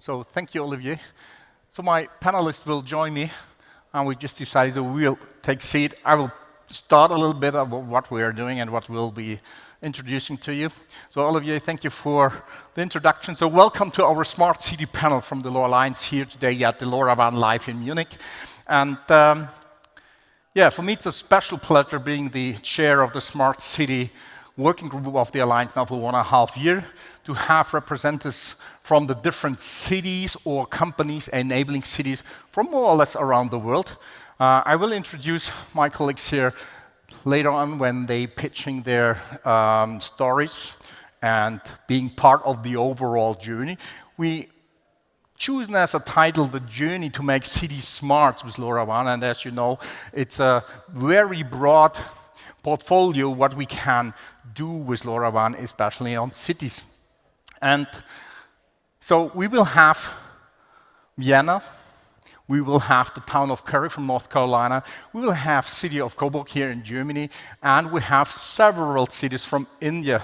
So thank you, Olivier. So my panelists will join me, and we just decided that we'll take seat. I will start a little bit about what we are doing and what we'll be introducing to you. So Olivier, thank you for the introduction. So welcome to our Smart City panel from the LoRa Alliance here today at the LoRaWAN Live in Munich. And yeah, for me it's a special pleasure being the chair of the Smart City working group of the Alliance now for 1.5 years, to have representatives from the different cities or companies enabling cities from more or less around the world. I will introduce my colleagues here later on when they pitching their stories and being part of the overall journey. We chosen as a title the journey to make cities smart with LoRaWAN, and as you know, it's a very broad portfolio what we can do with LoRaWAN, especially on cities. And so we will have Vienna, we will have the town of Cary from North Carolina, we will have city of Coburg here in Germany, and we have several cities from India.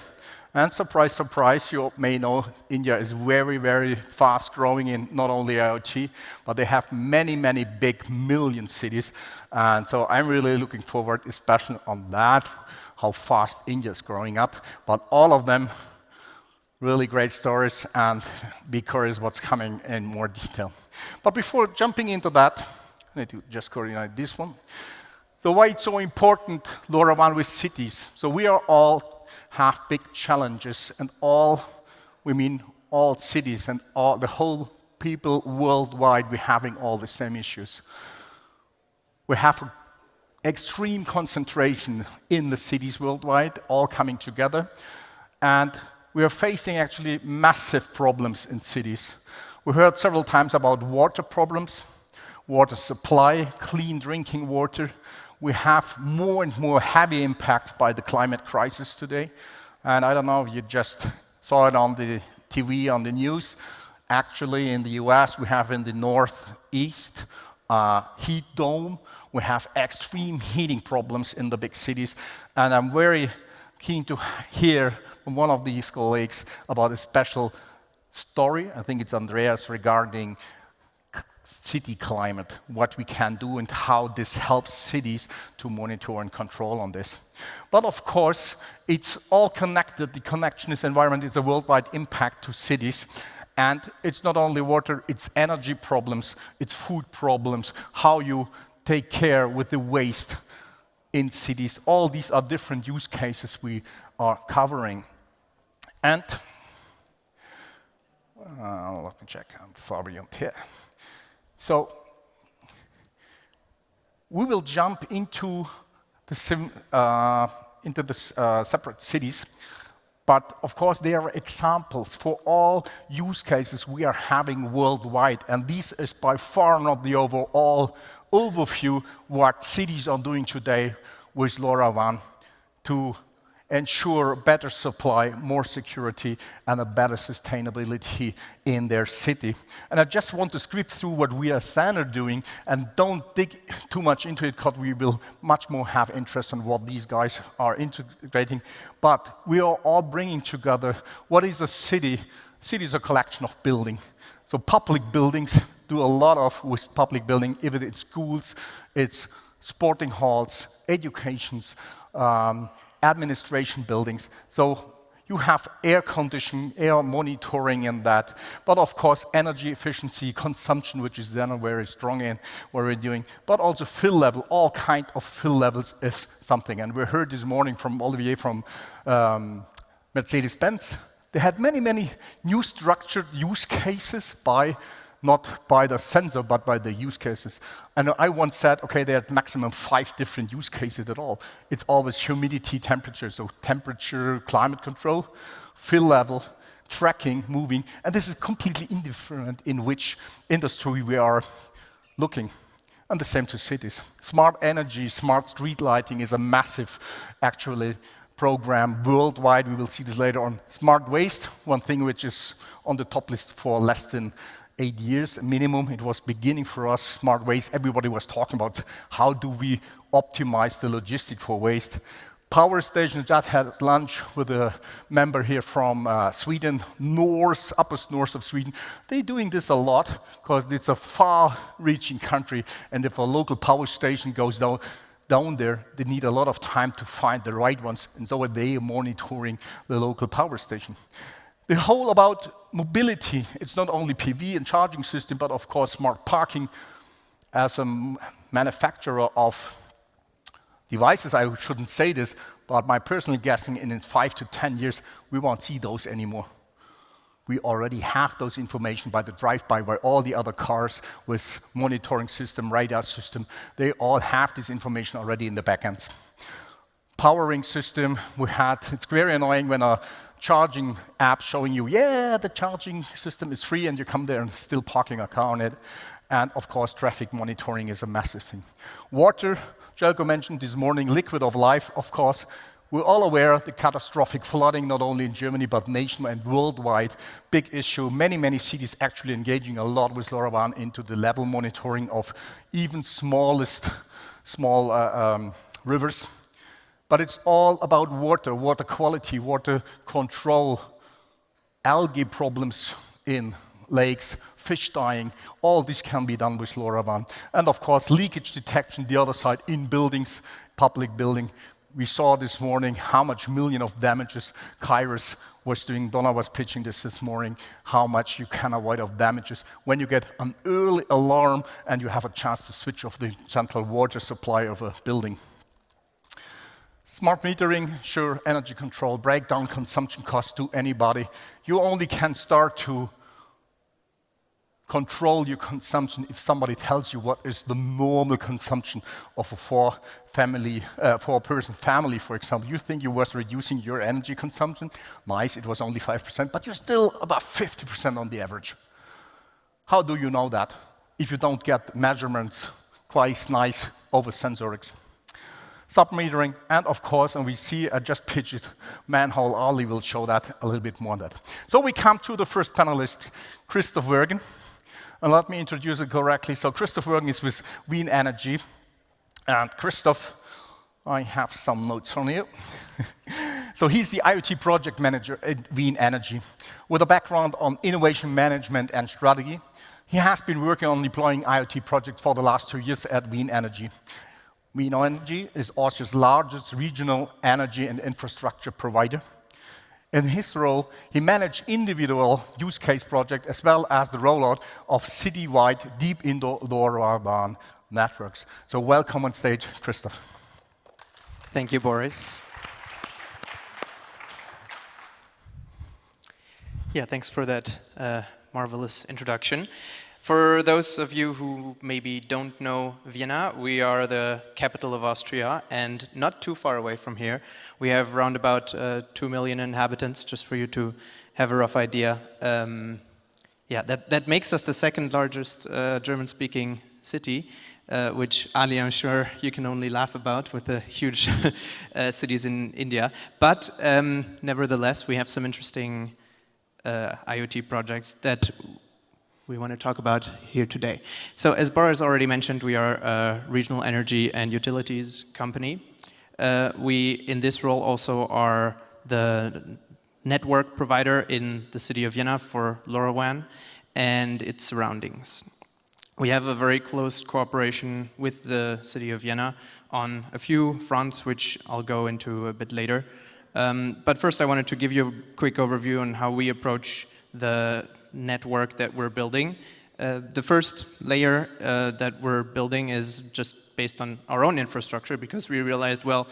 And surprise, surprise, you may know India is very, very fast growing in not only IoT, but they have many, many big million cities. And so I'm really looking forward, especially on that, how fast India is growing up. But all of them, really great stories, and be curious what's coming in more detail. But before jumping into that, I need to just coordinate this one. So why it's so important, LoRaWAN with cities? So we are all have big challenges, and all, we mean all cities and all the whole people worldwide, we're having all the same issues. We have an extreme concentration in the cities worldwide, all coming together, and we are facing actually massive problems in cities. We heard several times about water problems, water supply, clean drinking water. We have more and more heavy impacts by the climate crisis today. And I don't know if you just saw it on the TV, on the news. Actually, in the US, we have in the northeast heat dome. We have extreme heating problems in the big cities. And I'm very keen to hear from one of these colleagues about a special story, I think it's Andreas, regarding city climate, what we can do and how this helps cities to monitor and control on this. But of course, it's all connected. The connectionist environment is a worldwide impact to cities. And it's not only water, it's energy problems, it's food problems, how you take care with the waste in cities. All these are different use cases we are covering. And let me check, I'm far beyond here. So we will jump into the separate cities, but of course there are examples for all use cases we are having worldwide, and this is by far not the overall overview what cities are doing today with LoRaWAN to ensure better supply, more security, and a better sustainability in their city. And I just want to script through what we as ZENNER doing, and don't dig too much into it, because we will much more have interest in what these guys are integrating. But we are all bringing together what is a city. City is a collection of buildings. So public buildings do a lot of with public building, if it's schools, it's sporting halls, educations, administration buildings. So you have air conditioning, air monitoring in that. But of course, energy efficiency, consumption, which is then very strong in what we're doing. But also fill level, all kind of fill levels is something. And we heard this morning from Olivier from Mercedes-Benz. They had many, many new structured use cases not by the sensor, but by the use cases. And I once said, okay, they had maximum 5 different use cases at all. It's always humidity, temperature, so temperature, climate control, fill level, tracking, moving, and this is completely indifferent in which industry we are looking. And the same to cities. Smart energy, smart street lighting is a massive, actually, program worldwide. We will see this later on. Smart waste, one thing which is on the top list for less than 8 years minimum. It was beginning for us, smart waste. Everybody was talking about how do we optimize the logistic for waste. Power station, just had lunch with a member here from Sweden, uppers north of Sweden. They're doing this a lot because it's a far-reaching country, and if a local power station goes down there, they need a lot of time to find the right ones, and so they are monitoring the local power station. The whole about mobility, it's not only PV and charging system, but of course smart parking. As a manufacturer of devices, I shouldn't say this, but my personal guessing in 5 to 10 years, we won't see those anymore. We already have those information by the drive-by, by all the other cars with monitoring system, radar system. They all have this information already in the backends. Powering system, it's very annoying when a charging app showing you, yeah, the charging system is free, and you come there and still parking a car on it. And of course, traffic monitoring is a massive thing. Water, Jelko mentioned this morning, liquid of life, of course. We're all aware of the catastrophic flooding, not only in Germany, but nationwide and worldwide. Big issue. Many, many cities actually engaging a lot with LoRaWAN into the level monitoring of even small rivers. But it's all about water, water quality, water control, algae problems in lakes, fish dying. All this can be done with LoRaWAN. And of course, leakage detection, the other side, in buildings, public building. We saw this morning how much million of damages Cary was doing. Donna was pitching this morning, how much you can avoid of damages when you get an early alarm and you have a chance to switch off the central water supply of a building. Smart metering, sure, energy control, breakdown consumption costs to anybody. You only can start to control your consumption if somebody tells you what is the normal consumption of a four-person family, for example. You think you was reducing your energy consumption. Nice, it was only 5%, but you're still about 50% on the average. How do you know that if you don't get measurements quite nice over sensorics? Submetering, and of course, and we see, I just pitched it, manhole. Ali will show that a little bit more on that. So we come to the first panelist, Christoph Wergen. And let me introduce it correctly. So Christoph Wergen is with Wien Energie. And Christoph, I have some notes on you. So he's the IoT project manager at Wien Energie with a background on innovation management and strategy. He has been working on deploying IoT projects for the last 2 years at Wien Energie. Wien Energie is Austria's largest regional energy and infrastructure provider. In his role, he managed individual use case projects as well as the rollout of citywide deep indoor LoRaWAN networks. So welcome on stage, Christoph. Thank you, Boris. Yeah, thanks for that marvelous introduction. For those of you who maybe don't know Vienna, we are the capital of Austria and not too far away from here. We have around about 2 million inhabitants, just for you to have a rough idea. Yeah, that makes us the second largest German-speaking city, which Ali, I'm sure you can only laugh about with the huge cities in India. But nevertheless, we have some interesting IoT projects that we want to talk about here today. So as Boris already mentioned, we are a regional energy and utilities company. We, in this role, also are the network provider in the city of Vienna for LoRaWAN and its surroundings. We have a very close cooperation with the city of Vienna on a few fronts, which I'll go into a bit later. But first, I wanted to give you a quick overview on how we approach the network that we're building. The first layer that we're building is just based on our own infrastructure, because we realized, well,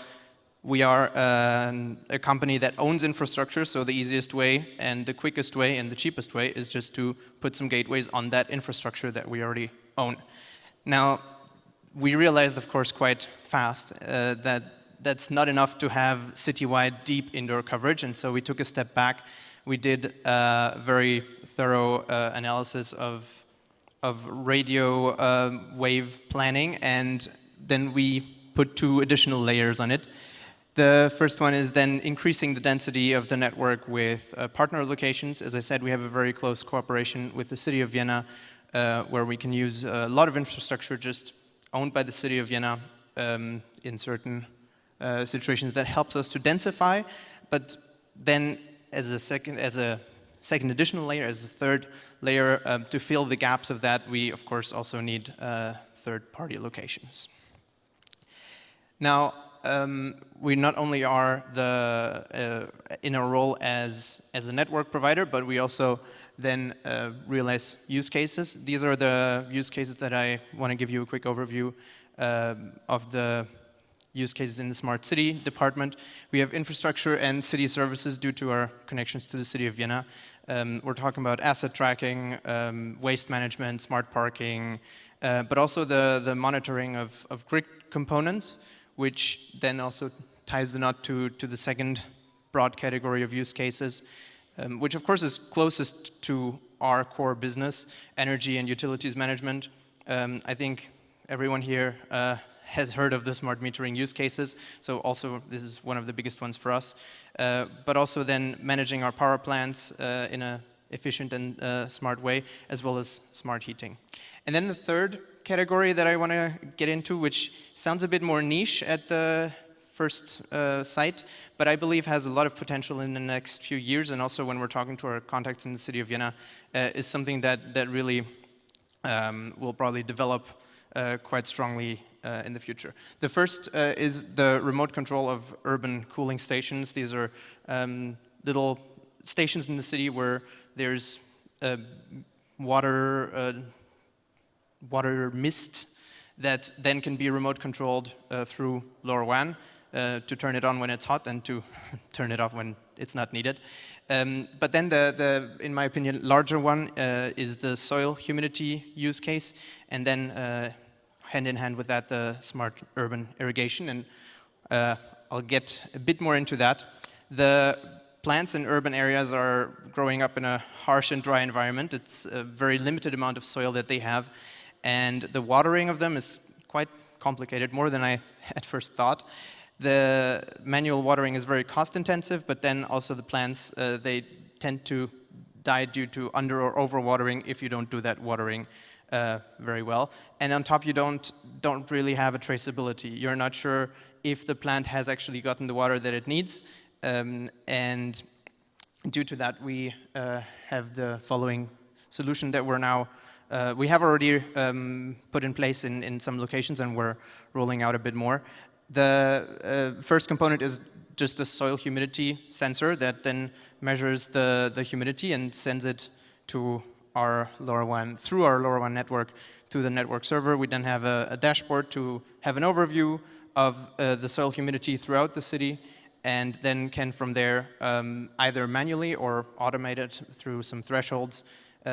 we are a company that owns infrastructure, so the easiest way and the quickest way and the cheapest way is just to put some gateways on that infrastructure that we already own. Now, we realized, of course, quite fast that that's not enough to have citywide deep indoor coverage, and so we took a step back. We did a very thorough analysis of radio wave planning, and then we put 2 additional layers on it. The first one is then increasing the density of the network with partner locations. As I said, we have a very close cooperation with the city of Vienna, where we can use a lot of infrastructure just owned by the city of Vienna in certain situations that helps us to densify, but then as a second additional layer, as a third layer, to fill the gaps of that, we of course also need third-party locations. Now, we not only are in a role as a network provider, but we also then realize use cases. These are the use cases that I want to give you a quick overview of the use cases in the smart city department. We have infrastructure and city services due to our connections to the city of Vienna. We're talking about asset tracking, waste management, smart parking, but also the monitoring of grid components, which then also ties the knot to the second broad category of use cases, which of course is closest to our core business, energy and utilities management. I think everyone here has heard of the smart metering use cases, so also this is one of the biggest ones for us. But also then managing our power plants in an efficient and smart way, as well as smart heating. And then the third category that I want to get into, which sounds a bit more niche at the first sight, but I believe has a lot of potential in the next few years, and also when we're talking to our contacts in the city of Vienna, is something that really will probably develop quite strongly in the future. The first is the remote control of urban cooling stations. These are little stations in the city where there's water mist that then can be remote controlled through LoRaWAN to turn it on when it's hot and to turn it off when it's not needed. But then in my opinion, larger one is the soil humidity use case, and then hand in hand with that, the smart urban irrigation, and I'll get a bit more into that. The plants in urban areas are growing up in a harsh and dry environment. It's a very limited amount of soil that they have, and the watering of them is quite complicated, more than I at first thought. The manual watering is very cost intensive, but then also the plants, they tend to die due to under or over watering if you don't do that watering very well. And on top, you don't really have a traceability. You're not sure if the plant has actually gotten the water that it needs. And due to that, we have the following solution that we have already put in place in some locations, and we're rolling out a bit more. The first component is just a soil humidity sensor that then measures the humidity and sends it to our LoRaWAN, through our LoRaWAN network, to the network server. We then have a dashboard to have an overview of the soil humidity throughout the city, and then can from there either manually or automated through some thresholds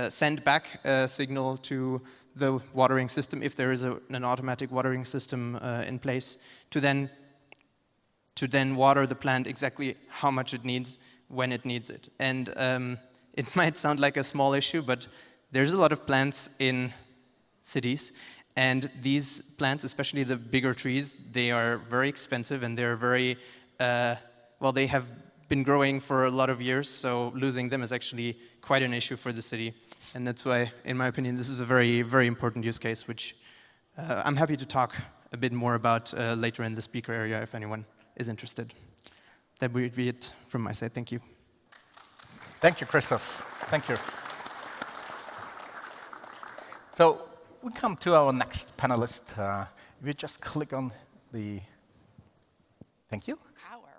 send back a signal to the watering system, if there is an automatic watering system in place, to then water the plant exactly how much it needs when it needs it. And it might sound like a small issue, but there's a lot of plants in cities, and these plants, especially the bigger trees, they are very expensive, and they're very, well, they have been growing for a lot of years, so losing them is actually quite an issue for the city. And that's why, in my opinion, this is a very, very important use case, which I'm happy to talk a bit more about later in the speaker area if anyone is interested. That would be it from my side. Thank you. Thank you, Christoph. Thank you. So we come to our next panelist. If you just click on the... Thank you.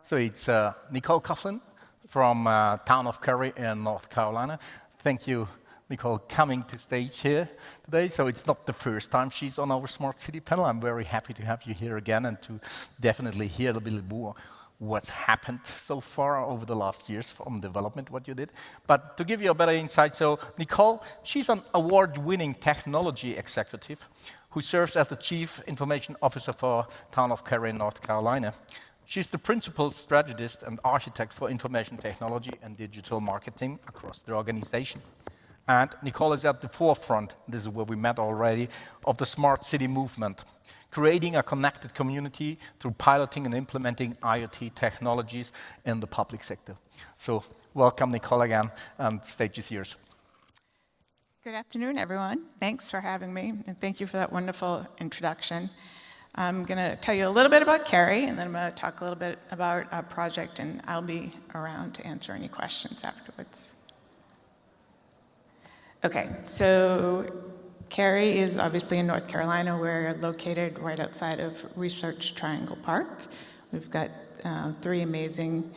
So it's Nicole Coughlin from town of Cary in North Carolina. Thank you, Nicole, coming to stage here today. So it's not the first time she's on our Smart City panel. I'm very happy to have you here again and to definitely hear a little bit more what's happened so far over the last years from development, what you did. But to give you a better insight, so Nicole, she's an award-winning technology executive who serves as the Chief Information Officer for town of Cary in North Carolina. She's the principal strategist and architect for information technology and digital marketing across the organization. And Nicole is at the forefront, this is where we met already, of the smart city movement, creating a connected community through piloting and implementing IoT technologies in the public sector. So welcome, Nicole, again, and stage is yours. Good afternoon, everyone. Thanks for having me, and thank you for that wonderful introduction. I'm going to tell you a little bit about Cary, and then I'm going to talk a little bit about our project, and I'll be around to answer any questions afterwards. Okay, so Cary is obviously in North Carolina. We're located right outside of Research Triangle Park. We've got 3 amazing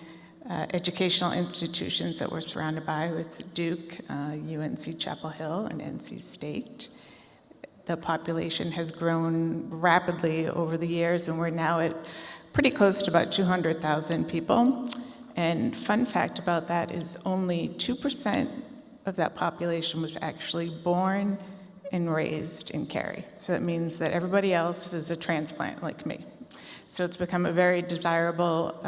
educational institutions that we're surrounded by with Duke, UNC Chapel Hill, and NC State. The population has grown rapidly over the years, and we're now at pretty close to about 200,000 people. And fun fact about that is only 2% of that population was actually born and raised in Cary. So that means that everybody else is a transplant like me. So it's become a very desirable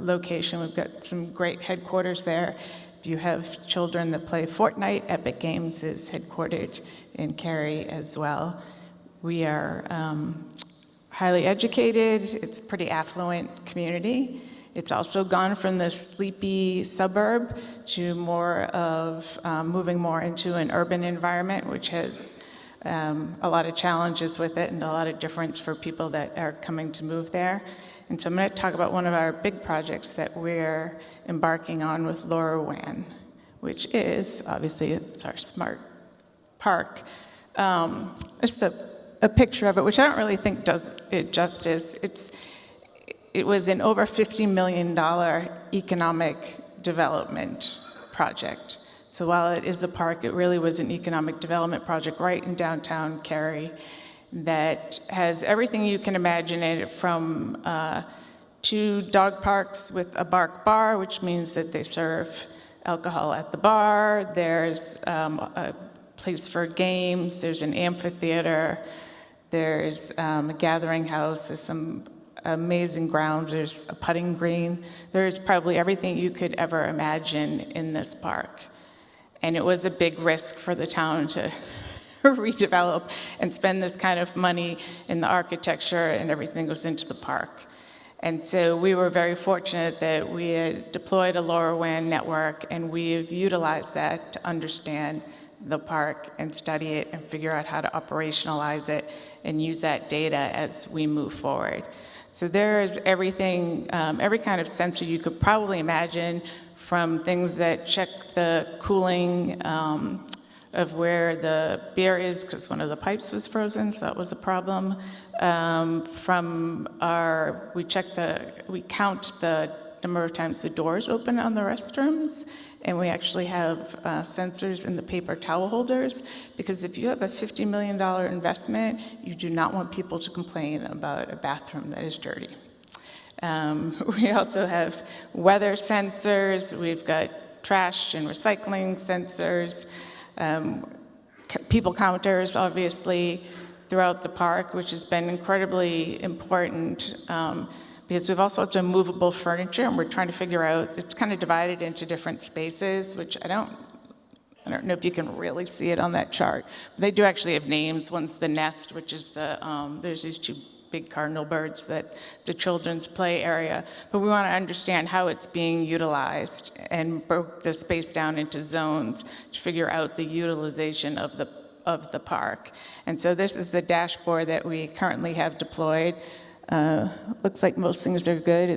location. We've got some great headquarters there. If you have children that play Fortnite, Epic Games is headquartered in Cary as well. We are highly educated. It's a pretty affluent community. It's also gone from the sleepy suburb to more of moving more into an urban environment, which has a lot of challenges with it and a lot of difference for people that are coming to move there. And so I'm going to talk about one of our big projects that we're embarking on with LoRaWAN, which is, obviously, it's our smart park. It's a picture of it, which I don't really think does it justice. It was an over $50 million economic development project. So while it is a park, it really was an economic development project right in downtown Cary that has everything you can imagine in it, from 2 dog parks with a bark bar, which means that they serve alcohol at the bar. There's a place for games. There's an amphitheater. There's a gathering house. There's some amazing grounds. There's a putting green. There's probably everything you could ever imagine in this park. And it was a big risk for the town to redevelop and spend this kind of money in the architecture, and everything goes into the park. And so we were very fortunate that we had deployed a LoRaWAN network, and we've utilized that to understand the park and study it and figure out how to operationalize it and use that data as we move forward. So there's everything, every kind of sensor you could probably imagine, from things that check the cooling of where the beer is, because one of the pipes was frozen, so that was a problem. We count the number of times the doors open on the restrooms, and we actually have sensors in the paper towel holders, because if you have a $50 million investment, you do not want people to complain about a bathroom that is dirty. We also have weather sensors. We've got trash and recycling sensors, people counters, obviously, throughout the park, which has been incredibly important because we have all sorts of movable furniture, and we're trying to figure out, it's kind of divided into different spaces, which I don't know if you can really see it on that chart. But they do actually have names. One's the nest, which is there's these 2 big cardinal birds, that the children's play area. But we want to understand how it's being utilized and broke the space down into zones to figure out the utilization of the park. And so this is the dashboard that we currently have deployed. Looks like most things are good.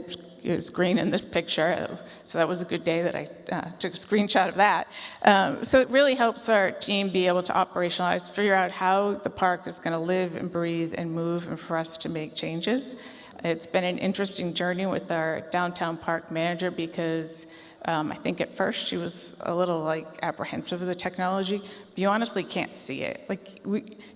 It's green in this picture, so that was a good day that I took a screenshot of that. So it really helps our team be able to operationalize, figure out how the park is going to live and breathe and move, and for us to make changes. It's been an interesting journey with our downtown park manager, because I think at first she was a little apprehensive of the technology. But you honestly can't see it.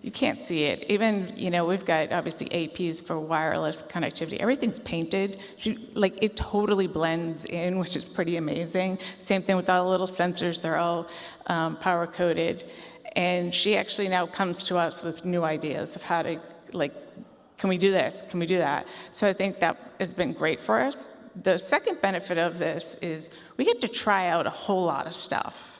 You can't see it. Even, we've got obviously APs for wireless connectivity. Everything's painted. So, it totally blends in, which is pretty amazing. Same thing with all the little sensors. They're all power coded. And she actually now comes to us with new ideas of how to, can we do this? Can we do that? So I think that has been great for us. The second benefit of this is we get to try out a whole lot of stuff,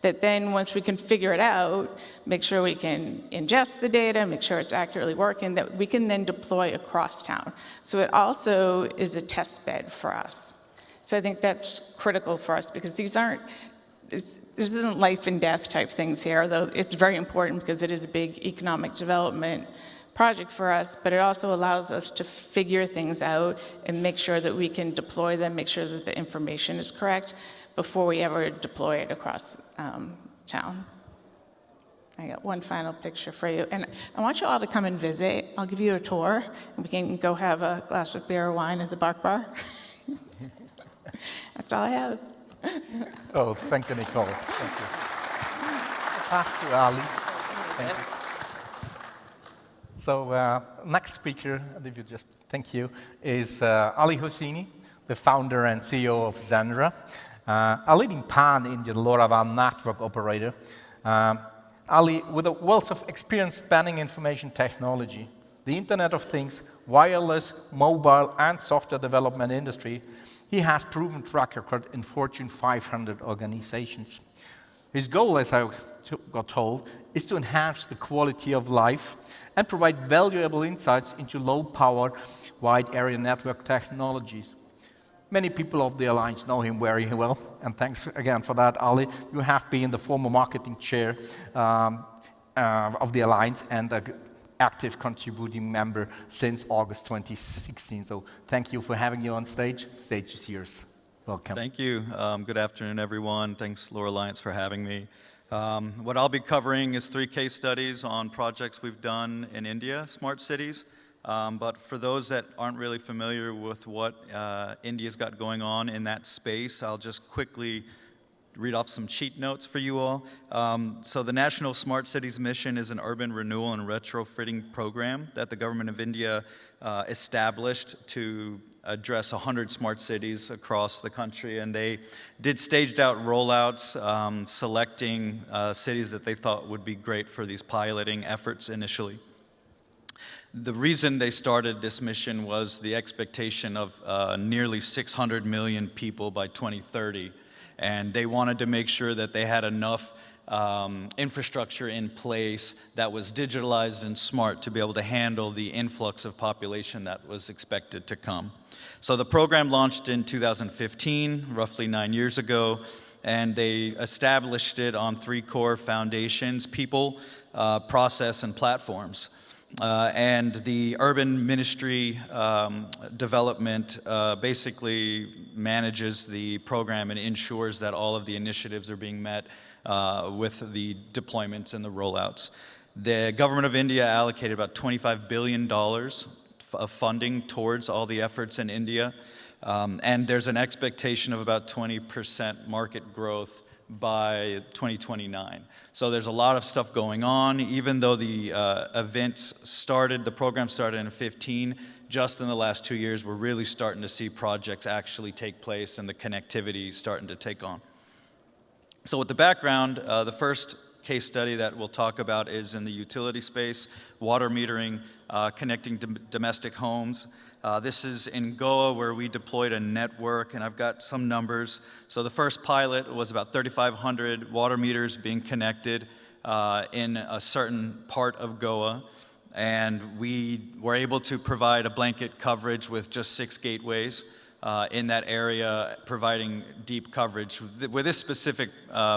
that then once we can figure it out, make sure we can ingest the data, make sure it's accurately working, that we can then deploy across town. So it also is a test bed for us. So I think that's critical for us, because this isn't life and death type things here, though it's very important because it is a big economic development project for us, but it also allows us to figure things out and make sure that we can deploy them, make sure that the information is correct before we ever deploy it across town. I got one final picture for you, and I want you all to come and visit. I'll give you a tour, and we can go have a glass of beer or wine at the Bark Bar. That's all I have. Oh, thank you, Nicole. Thank you. Pass to Ali. Thank you. So next speaker, and if you just thank you, is Ali Hosseini, the founder and CEO of ZENNER, a leading pan-Indian LoRaWAN network operator. Ali, with a wealth of experience spanning information technology, the Internet of Things, wireless, mobile, and software development industry, he has proven track record in Fortune 500 organizations. His goal, as I got told, is to enhance the quality of life and provide valuable insights into low-power, wide-area network technologies. Many people of the Alliance know him very well, and thanks again for that, Ali. You have been the former marketing chair of the Alliance and an active contributing member since August 2016. So thank you for having you on stage. Stage is yours. Welcome. Thank you. Good afternoon, everyone. Thanks, LoRa Alliance, for having me. What I'll be covering is 3 case studies on projects we've done in India, smart cities. But for those that aren't really familiar with what India's got going on in that space, I'll just quickly read off some cheat notes for you all. So the National Smart Cities Mission is an urban renewal and retrofitting program that the government of India established to address 100 smart cities across the country, and they did staged out rollouts, selecting cities that they thought would be great for these piloting efforts initially. The reason they started this mission was the expectation of nearly 600 million people by 2030, and they wanted to make sure that they had enough infrastructure in place that was digitalized and smart to be able to handle the influx of population that was expected to come. So the program launched in 2015, roughly 9 years ago, and they established it on 3 core foundations: people, process, and platforms. And the urban ministry development basically manages the program and ensures that all of the initiatives are being met with the deployments and the rollouts. The government of India allocated about $25 billion of funding towards all the efforts in India, and there's an expectation of about 20% market growth by 2029. So there's a lot of stuff going on. Even though the the program started in 2015, just in the last 2 years, we're really starting to see projects actually take place and the connectivity starting to take on. So with the background, the first case study that we'll talk about is in the utility space, water metering, connecting domestic homes. This is in Goa, where we deployed a network, and I've got some numbers. So the first pilot was about 3,500 water meters being connected in a certain part of Goa, and we were able to provide a blanket coverage with just 6 gateways in that area, providing deep coverage. With this specific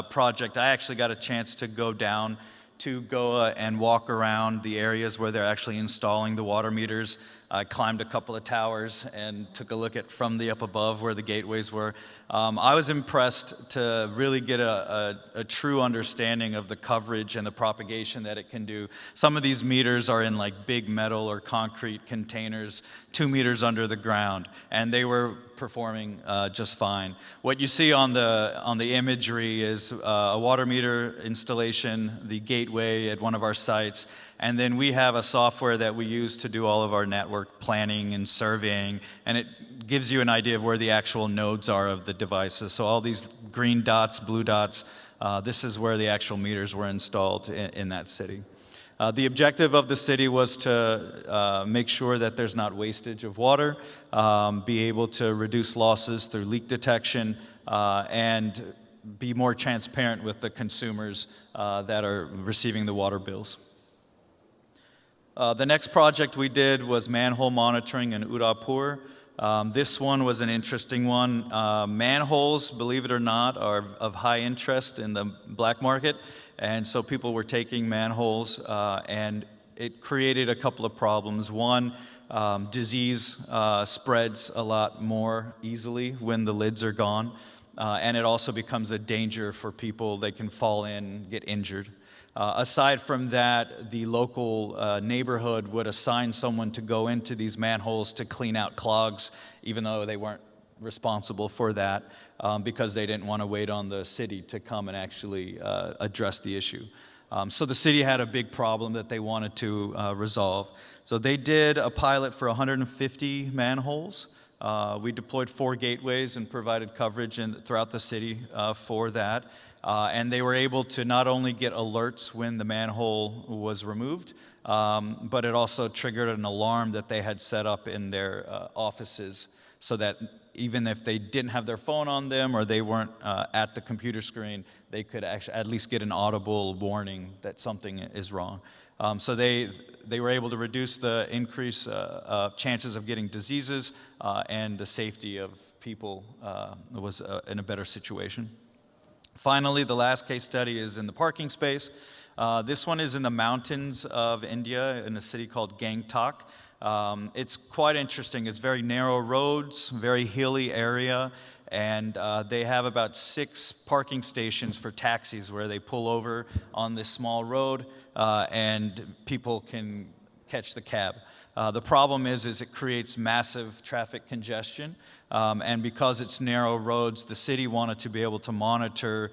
project, I actually got a chance to go down to Goa and walk around the areas where they're actually installing the water meters. I climbed a couple of towers and took a look at from the up above where the gateways were. I was impressed to really get a true understanding of the coverage and the propagation that it can do. Some of these meters are in like big metal or concrete containers 2 meters under the ground, and they were performing just fine. What you see on the imagery is a water meter installation, the gateway at one of our sites, and then we have a software that we use to do all of our network planning and surveying, and it gives you an idea of where the actual nodes are of the devices. So all these green dots, blue dots, this is where the actual meters were installed in that city. The objective of the city was to make sure that there's not wastage of water, be able to reduce losses through leak detection, and be more transparent with the consumers that are receiving the water bills. The next project we did was manhole monitoring in Udaipur. This one was an interesting one. Manholes, believe it or not, are of high interest in the black market, and so people were taking manholes and it created a couple of problems. One, disease spreads a lot more easily when the lids are gone, and it also becomes a danger for people. They can fall in, get injured. Aside from that, the local neighborhood would assign someone to go into these manholes to clean out clogs, even though they weren't responsible for that, because they didn't want to wait on the city to come and actually address the issue. So the city had a big problem that they wanted to resolve. So they did a pilot for 150 manholes. We deployed 4 gateways and provided coverage throughout the city for that. And they were able to not only get alerts when the manhole was removed, but it also triggered an alarm that they had set up in their offices, so that even if they didn't have their phone on them or they weren't at the computer screen, they could actually at least get an audible warning that something is wrong. So they were able to reduce the increase chances of getting diseases, and the safety of people was in a better situation. Finally, the last case study is in the parking space. This one is in the mountains of India in a city called Gantok. It's quite interesting. It's very narrow roads, very hilly area, and they have about 6 parking stations for taxis where they pull over on this small road, and people can catch the cab. The problem is it creates massive traffic congestion, and because it's narrow roads, the city wanted to be able to monitor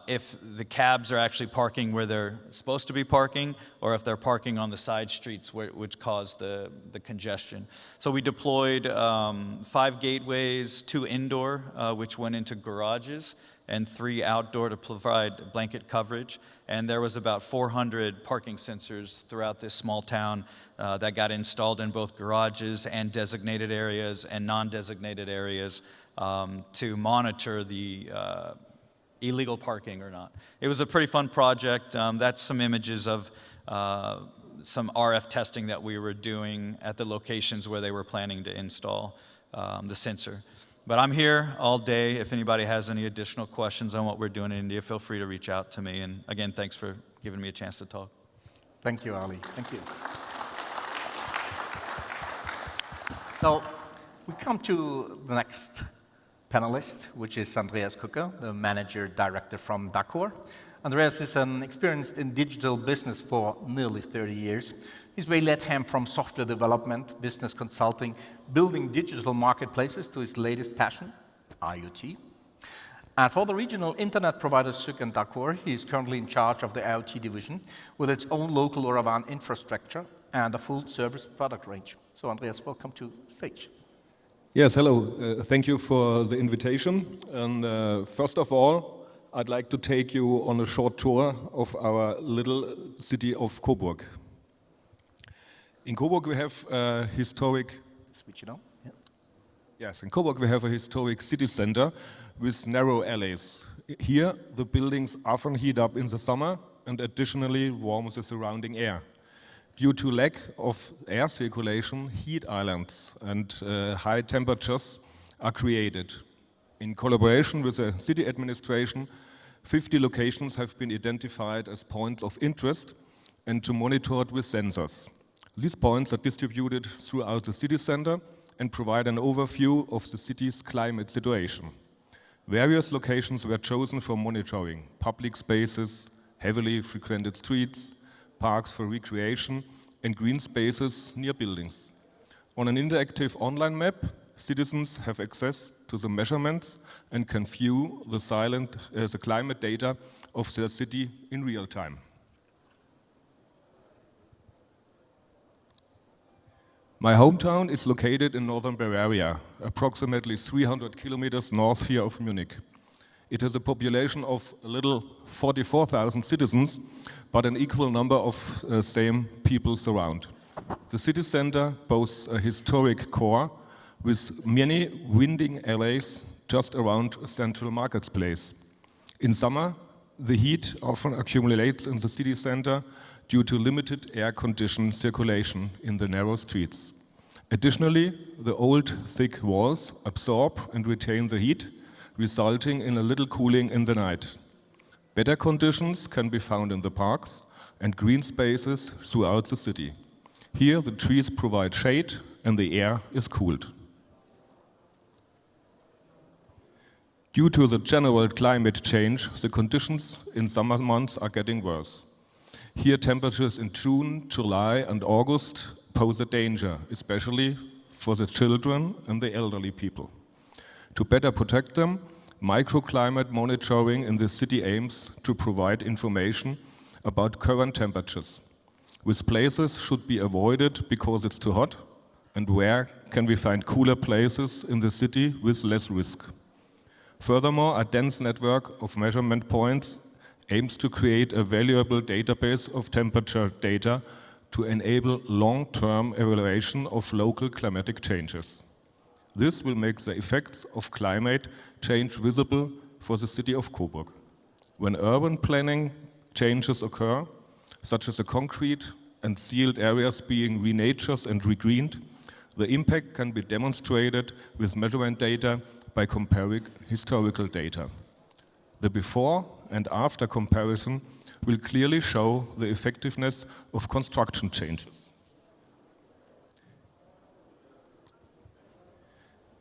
if the cabs are actually parking where they're supposed to be parking, or if they're parking on the side streets which cause the congestion. So we deployed 5 gateways, 2 indoor, which went into garages, and 3 outdoor to provide blanket coverage. And there was about 400 parking sensors throughout this small town that got installed in both garages and designated areas and non-designated areas to monitor the illegal parking or not. It was a pretty fun project. That's some images of some RF testing that we were doing at the locations where they were planning to install the sensor. But I'm here all day. If anybody has any additional questions on what we're doing in India, feel free to reach out to me. And again, thanks for giving me a chance to talk. Thank you, Ali. Thank you. So we come to the next panelist, which is Andreas Kucker, the manager director from dacor. Andreas is an experienced in digital business for nearly 30 years. His way led him from software development, business consulting, building digital marketplaces to his latest passion, IoT. And for the regional internet providers SUK and dacor, he is currently in charge of the IoT division with its own local LoRaWAN infrastructure and a full service product range. So Andreas, welcome to the stage. Yes, hello. Thank you for the invitation. And first of all, I'd like to take you on a short tour of our little city of Coburg. In Coburg we have a historic... Switch it on. Yeah. Yes, in Coburg we have a historic city center with narrow alleys. Here the buildings often heat up in the summer and additionally warm the surrounding air. Due to lack of air circulation, heat islands and high temperatures are created. In collaboration with the city administration, 50 locations have been identified as points of interest and to monitored with sensors. These points are distributed throughout the city center and provide an overview of the city's climate situation. Various locations were chosen for monitoring: public spaces, heavily frequented streets, parks for recreation, and green spaces near buildings. On an interactive online map, citizens have access to the measurements and can view the climate data of their city in real time. My hometown is located in northern Bavaria, approximately 300 kilometers north here of Munich. It has a population of a little 44,000 citizens, but an equal number of same people surround. The city center boasts a historic core with many winding alleys just around a central marketplace. In summer, the heat often accumulates in the city center due to limited air-conditioned circulation in the narrow streets. Additionally, the old, thick walls absorb and retain the heat, resulting in a little cooling in the night. Better conditions can be found in the parks, and green spaces throughout the city. Here, the trees provide shade and the air is cooled. Due to the general climate change, the conditions in summer months are getting worse. Here, temperatures in June, July, and August pose a danger, especially for the children and the elderly people. To better protect them, microclimate monitoring in the city aims to provide information about current temperatures. Which places should be avoided because it's too hot, and where can we find cooler places in the city with less risk. Furthermore, a dense network of measurement points aims to create a valuable database of temperature data to enable long-term evaluation of local climatic changes. This will make the effects of climate change visible for the city of Coburg. When urban planning changes occur, such as the concrete and sealed areas being renatured and regreened, the impact can be demonstrated with measurement data by comparing historical data. The before and after comparison will clearly show the effectiveness of construction changes.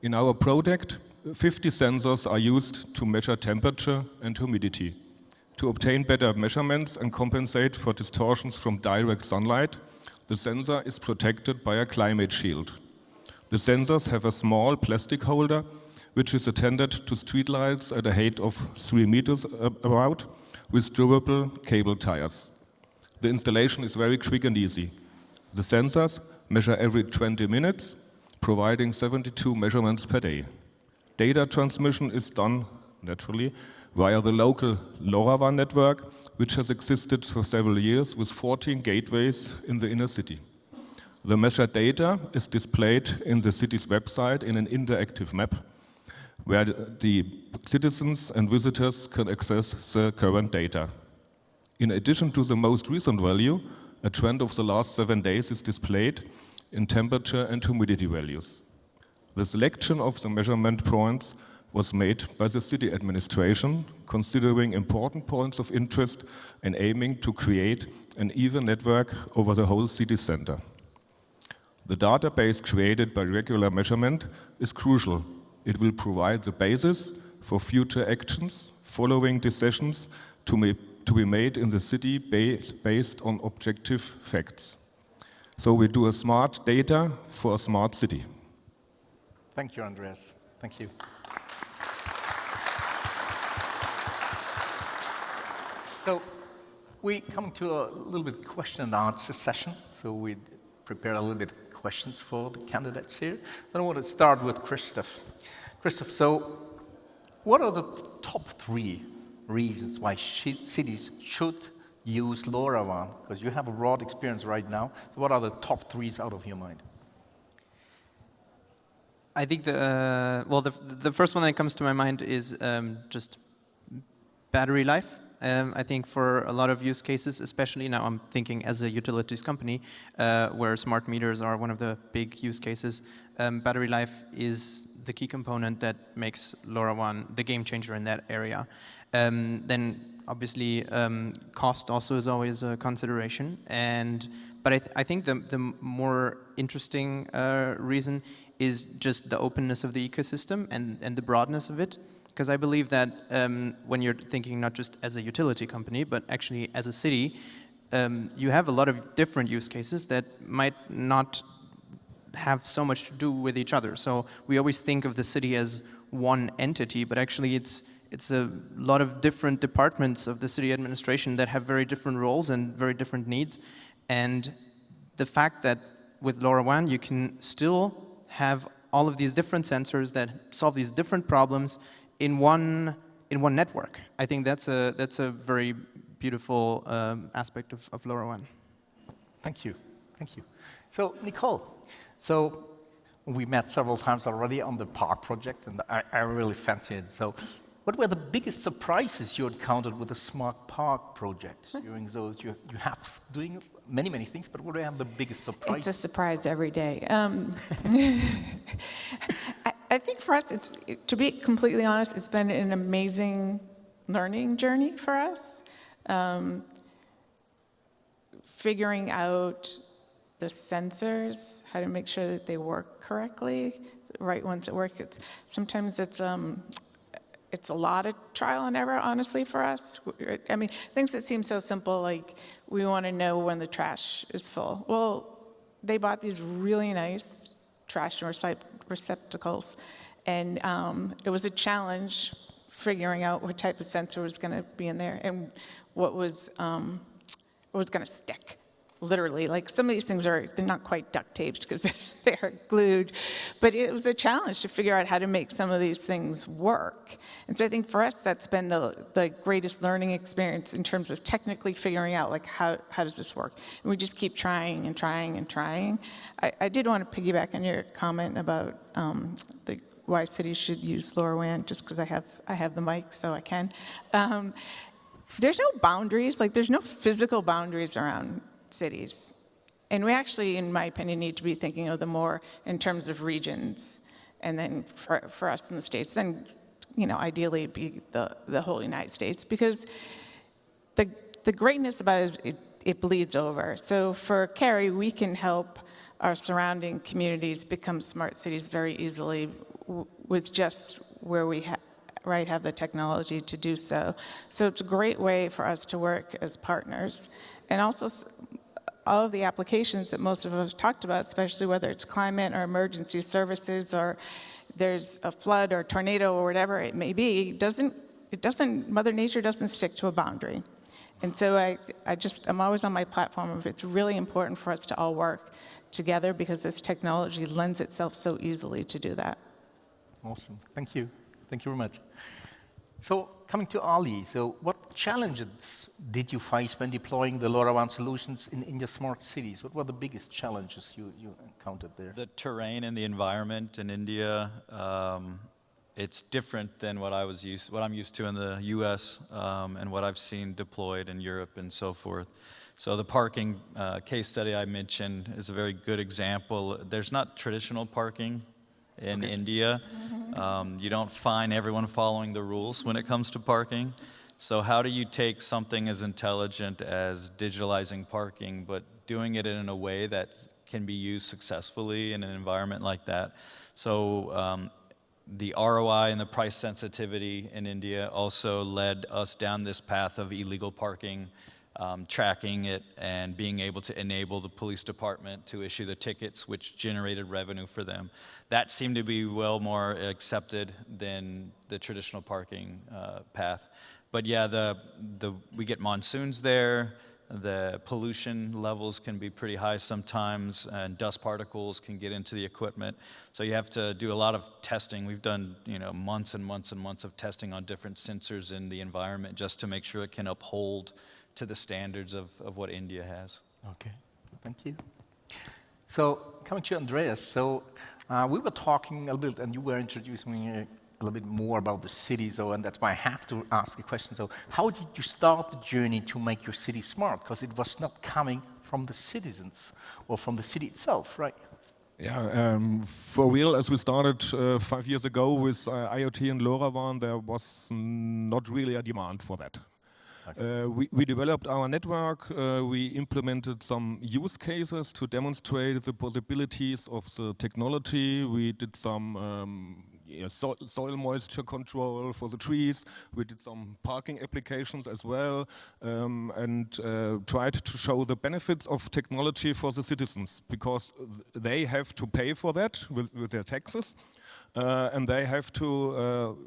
In our project, 50 sensors are used to measure temperature and humidity. To obtain better measurements and compensate for distortions from direct sunlight, the sensor is protected by a climate shield. The sensors have a small plastic holder which is attended to streetlights at a height of 3 meters about with durable cable ties. The installation is very quick and easy. The sensors measure every 20 minutes, providing 72 measurements per day. Data transmission is done, naturally, via the local LoRaWAN network, which has existed for several years with 14 gateways in the inner city. The measured data is displayed in the city's website in an interactive map, where the citizens and visitors can access the current data. In addition to the most recent value, a trend of the last 7 days is displayed in temperature and humidity values. The selection of the measurement points was made by the city administration, considering important points of interest and aiming to create an even network over the whole city center. The database created by regular measurement is crucial. It will provide the basis for future actions following decisions to be made in the city based on objective facts. So we do a smart data for a smart city. Thank you, Andreas. Thank you. So we come to a little bit question and answer session. So we prepare a little bit questions for the candidates here. Then I want to start with Christoph. Christoph, so what are the top 3 reasons why cities should use LoRaWAN? Because you have a broad experience right now. So what are the top 3s out of your mind? I think the first one that comes to my mind is just battery life. I think for a lot of use cases, especially now I'm thinking as a utilities company, where smart meters are one of the big use cases, battery life is the key component that makes LoRaWAN the game changer in that area. Then obviously cost also is always a consideration, but I think the more interesting reason is just the openness of the ecosystem and the broadness of it. Because I believe that when you're thinking not just as a utility company, but actually as a city, you have a lot of different use cases that might not have so much to do with each other. So we always think of the city as one entity, but actually it's a lot of different departments of the city administration that have very different roles and very different needs. And the fact that with LoRaWAN you can still have all of these different sensors that solve these different problems in one network. I think that's a very beautiful aspect of LoRaWAN. Thank you, thank you. So Nicole, so we met several times already on the park project, and I really fancy it. So what were the biggest surprises you encountered with the smart park project during those? You have doing many things, but what were the biggest surprises? It's a surprise every day. I think for us, to be completely honest, it's been an amazing learning journey for us. figuring out the sensors, how to make sure that they work correctly, the right ones that work. Sometimes it's a lot of trial and error, honestly, for us. I mean, things that seem so simple, like we want to know when the trash is full. Well, they bought these really nice trash receptacles, and it was a challenge figuring out what type of sensor was going to be in there and what was going to stick. Literally, like some of these things they're not quite duct taped because they're glued, but it was a challenge to figure out how to make some of these things work. And so I think for us that's been the greatest learning experience in terms of technically figuring out like how does this work. And we just keep trying and trying and trying. I did want to piggyback on your comment about why cities should use LoRaWAN, just because I have the mic, so I can. There's no boundaries, like there's no physical boundaries around cities. And we actually, in my opinion, need to be thinking of them more in terms of regions. And then for us in the States, then, ideally it'd be the whole United States. Because the greatness about it is it bleeds over. So for Cary, we can help our surrounding communities become smart cities very easily with just where we have the technology to do so. So it's a great way for us to work as partners. And also, all of the applications that most of us have talked about, especially whether it's climate or emergency services or there's a flood or tornado or whatever it may be, Mother Nature doesn't stick to a boundary. And so I'm always on my platform of it's really important for us to all work together because this technology lends itself so easily to do that. Awesome. Thank you. Thank you very much. So coming to Ali, so what challenges did you face when deploying the LoRaWAN solutions in India's smart cities? What were the biggest challenges you encountered there? The terrain and the environment in India, it's different than what I'm used to in the US and what I've seen deployed in Europe and so forth. So the parking case study I mentioned is a very good example. There's not traditional parking in India. You don't find everyone following the rules when it comes to parking. So how do you take something as intelligent as digitalizing parking, but doing it in a way that can be used successfully in an environment like that? So the ROI and the price sensitivity in India also led us down this path of illegal parking, tracking it, and being able to enable the police department to issue the tickets, which generated revenue for them. That seemed to be well more accepted than the traditional parking path. But yeah, we get monsoons there. The pollution levels can be pretty high sometimes, and dust particles can get into the equipment. So you have to do a lot of testing. We've done months and months and months of testing on different sensors in the environment just to make sure it can uphold to the standards of what India has. Okay, thank you. So coming to Andreas, so we were talking a little bit, and you were introducing me a little bit more about the city, and that's why I have to ask a question. So how did you start the journey to make your city smart? Because it was not coming from the citizens or from the city itself, right? Yeah, for real, as we started 5 years ago with IoT and LoRaWAN, there was not really a demand for that. We developed our network, we implemented some use cases to demonstrate the possibilities of the technology. We did some soil moisture control for the trees. We did some parking applications as well, and tried to show the benefits of technology for the citizens, because they have to pay for that with their taxes. And they have to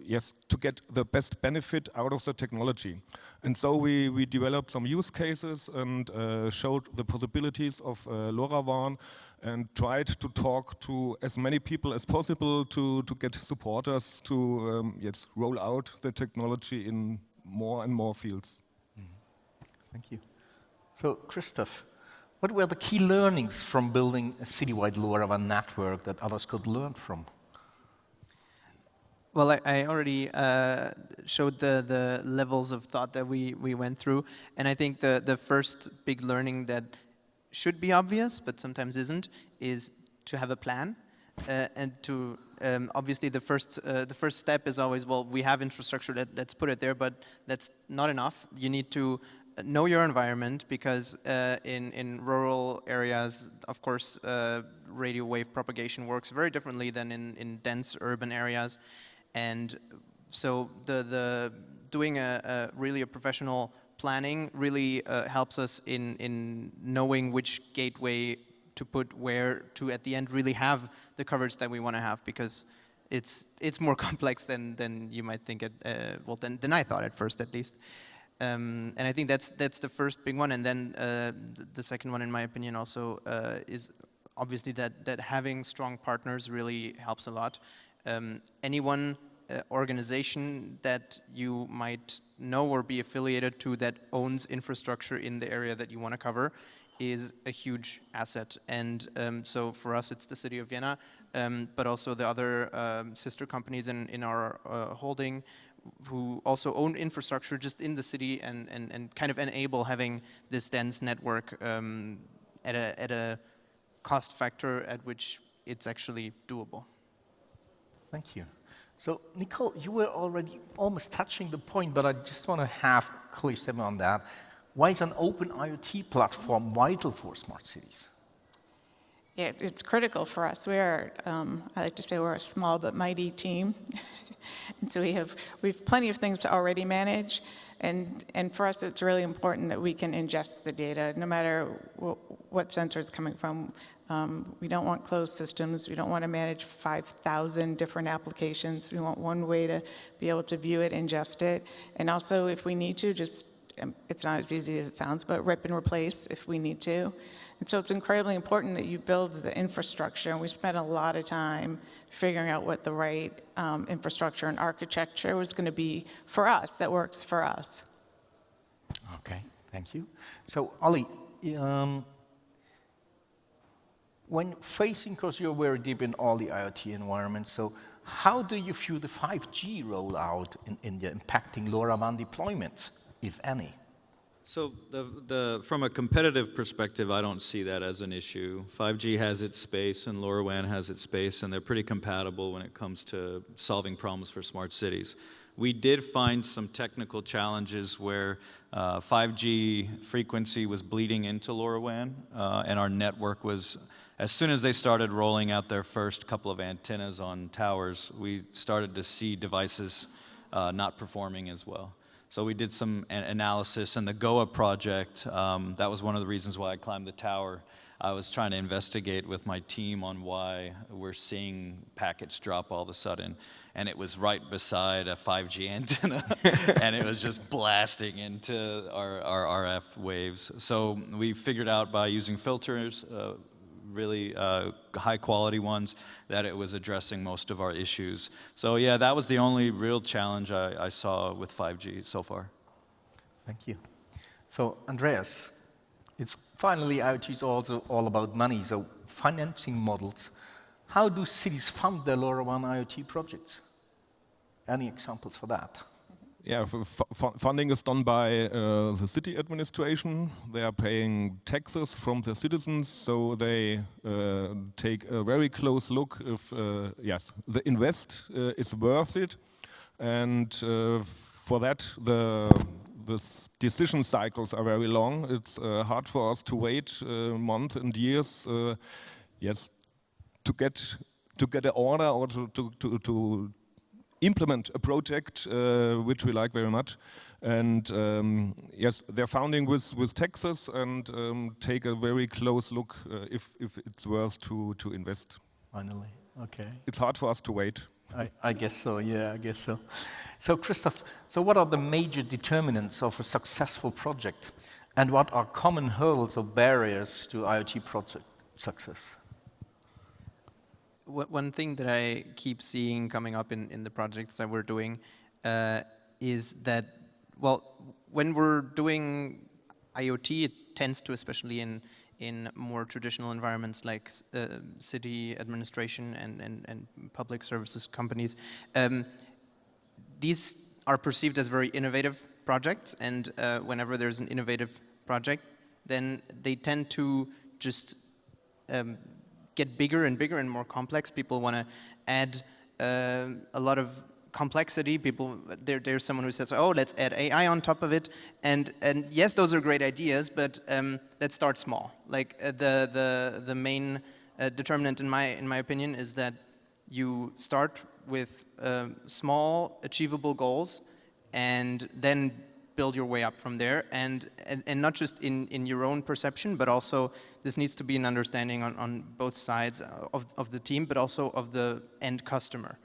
get the best benefit out of the technology. And so we developed some use cases and showed the possibilities of LoRaWAN and tried to talk to as many people as possible to get supporters to roll out the technology in more and more fields. Thank you. So, Christoph, what were the key learnings from building a citywide LoRaWAN network that others could learn from? Well, I already showed the levels of thought that we went through, and I think the first big learning that should be obvious, but sometimes isn't, is to have a plan, and to obviously the first step is always, well, we have infrastructure, let's put it there, but that's not enough. You need to know your environment, because in rural areas, of course, radio wave propagation works very differently than in dense urban areas. And so the doing really a professional planning really helps us in knowing which gateway to put where to at the end really have the coverage that we want to have, because it's more complex than you might think well, than I thought at first, at least. And I think that's the first big one. And then the second one, in my opinion, also is obviously that having strong partners really helps a lot. Anyone organization that you might know or be affiliated to that owns infrastructure in the area that you want to cover is a huge asset. And so for us, it's the city of Vienna, but also the other sister companies in our holding who also own infrastructure just in the city and kind of enable having this dense network at a cost factor at which it's actually doable. Thank you. So, Nicole, you were already almost touching the point, but I just want to have a clear statement on that. Why is an open IoT platform vital for smart cities? Yeah, it's critical for us. We are, I like to say, we're a small but mighty team. And so we have plenty of things to already manage. And for us, it's really important that we can ingest the data, no matter what sensor it's coming from. We don't want closed systems. We don't want to manage 5,000 different applications. We want one way to be able to view it, ingest it. And also, if we need to, just, it's not as easy as it sounds, but rip and replace if we need to. And so it's incredibly important that you build the infrastructure. And we spent a lot of time figuring out what the right infrastructure and architecture was going to be for us, that works for us. Okay, thank you. So, Ali, when facing, because you're very deep in all the IoT environments, so how do you view the 5G rollout in India impacting LoRaWAN deployments, if any? So from a competitive perspective, I don't see that as an issue. 5G has its space and LoRaWAN has its space, and they're pretty compatible when it comes to solving problems for smart cities. We did find some technical challenges where 5G frequency was bleeding into LoRaWAN, and our network was, as soon as they started rolling out their first couple of antennas on towers, we started to see devices not performing as well. So we did some analysis, and the GOA project, that was one of the reasons why I climbed the tower. I was trying to investigate with my team on why we're seeing packets drop all of a sudden. And it was right beside a 5G antenna, and it was just blasting into our RF waves. So we figured out by using filters, really high quality ones, that it was addressing most of our issues. So yeah, that was the only real challenge I saw with 5G so far. Thank you. So Andreas, it's finally IoT is also all about money, so financing models. How do cities fund their LoRaWAN IoT projects? Any examples for that? Yeah, funding is done by the city administration. They are paying taxes from the citizens, so they take a very close look if, yes, the invest is worth it. And for that, the decision cycles are very long. It's hard for us to wait months and years, yes, to get an order or to implement a project which we like very much, and yes, they're founding with Texas and take a very close look if it's worth to invest. Finally, okay. It's hard for us to wait. I guess so, yeah, I guess so. So Christoph, so what are the major determinants of a successful project, and what are common hurdles or barriers to IoT project success? One thing that I keep seeing coming up in the projects that we're doing is that, well, when we're doing IoT, it tends to, especially in more traditional environments like city administration and public services companies, these are perceived as very innovative projects, and whenever there's an innovative project, then they tend to just get bigger and bigger and more complex. People want to add a lot of complexity. There's someone who says, "Oh, let's add AI on top of it," and yes, those are great ideas, but let's start small. Like the main determinant, in my opinion, is that you start with small, achievable goals, and then build your way up from there, and not just in your own perception, but also this needs to be an understanding on both sides of the team, but also of the end customer.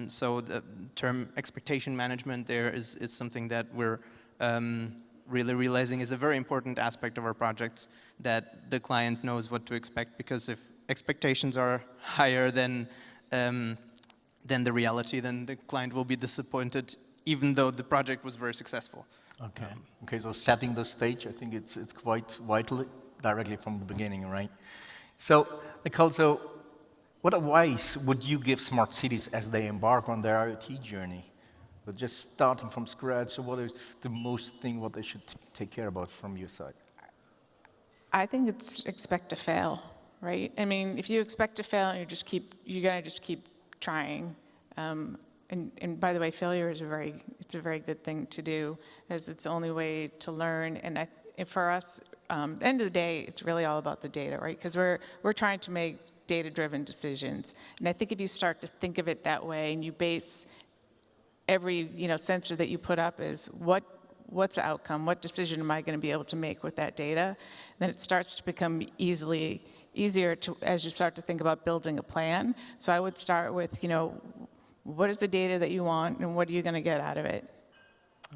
So the term expectation management there is something that we're really realizing is a very important aspect of our projects, that the client knows what to expect, because if expectations are higher than the reality, then the client will be disappointed, even though the project was very successful. Okay. Okay. So setting the stage, I think it's quite vital directly from the beginning, right? So, Nicole, so what advice would you give smart cities as they embark on their IoT journey? But just starting from scratch, so what is the most thing what they should take care about from your side? I think it's expect to fail, right? I mean, if you expect to fail, you're gonna just keep trying. And by the way, failure is a very good thing to do, as it's the only way to learn. And for us, at the end of the day, it's really all about the data, right? Because we're trying to make data-driven decisions. And I think if you start to think of it that way, and you base every sensor that you put up is what's the outcome? What decision am I going to be able to make with that data? Then it starts to become easier to, as you start to think about building a plan. So I would start with, what is the data that you want, and what are you going to get out of it?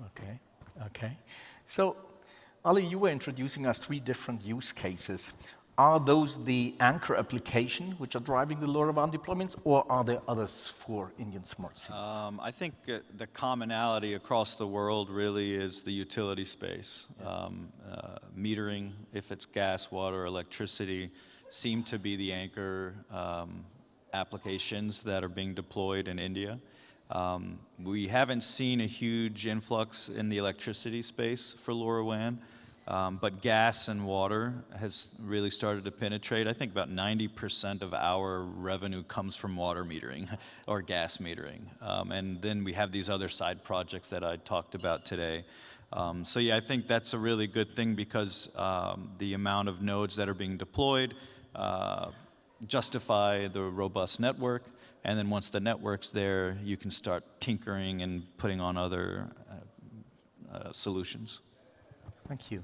Okay, okay. So, Ali, you were introducing us 3 different use cases. Are those the anchor application which are driving the LoRaWAN deployments, or are there others for Indian smart cities? I think the commonality across the world really is the utility space. Metering, if it's gas, water, electricity, seem to be the anchor applications that are being deployed in India. We haven't seen a huge influx in the electricity space for LoRaWAN, but gas and water has really started to penetrate. I think about 90% of our revenue comes from water metering or gas metering. And then we have these other side projects that I talked about today. So yeah, I think that's a really good thing, because the amount of nodes that are being deployed justify the robust network, and then once the network's there, you can start tinkering and putting on other solutions. Thank you.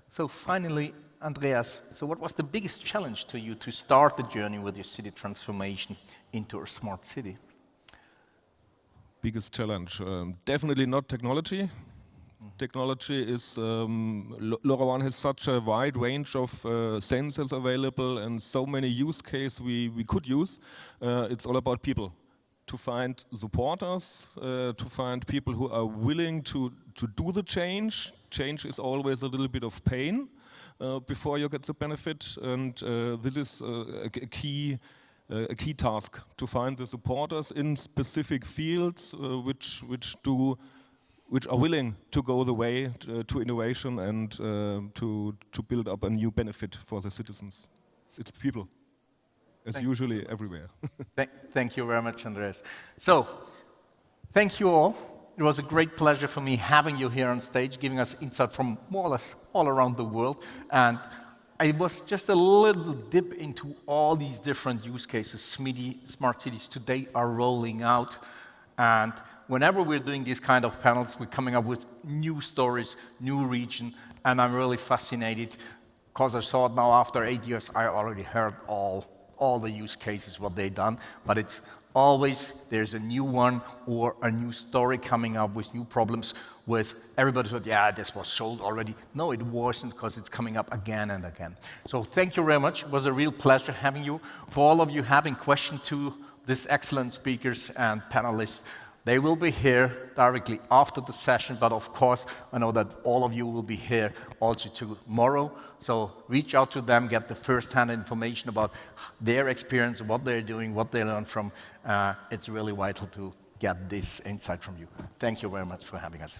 So finally, Andreas, so what was the biggest challenge to you to start the journey with your city transformation into a smart city? Biggest challenge? Definitely not technology. Technology is, LoRaWAN has such a wide range of sensors available and so many use cases we could use. It's all about people. To find supporters, to find people who are willing to do the change. Change is always a little bit of pain before you get the benefit, and this is a key task, to find the supporters in specific fields which are willing to go the way to innovation and to build up a new benefit for the citizens. It's people, as usually everywhere. Thank you very much, Andreas. So, thank you all. It was a great pleasure for me having you here on stage, giving us insight from more or less all around the world. And it was just a little dip into all these different use cases smart cities today are rolling out. And whenever we're doing these kind of panels, we're coming up with new stories, new region, and I'm really fascinated, because I saw it now after 8 years, I already heard all the use cases, what they've done, but it's always, there's a new one or a new story coming up with new problems with everybody thought, yeah, this was sold already. No, it wasn't, because it's coming up again and again. So thank you very much. It was a real pleasure having you. For all of you having questions to these excellent speakers and panelists, they will be here directly after the session, but of course, I know that all of you will be here also tomorrow. So reach out to them, get the first-hand information about their experience, what they're doing, what they learned from. It's really vital to get this insight from you. Thank you very much for having us.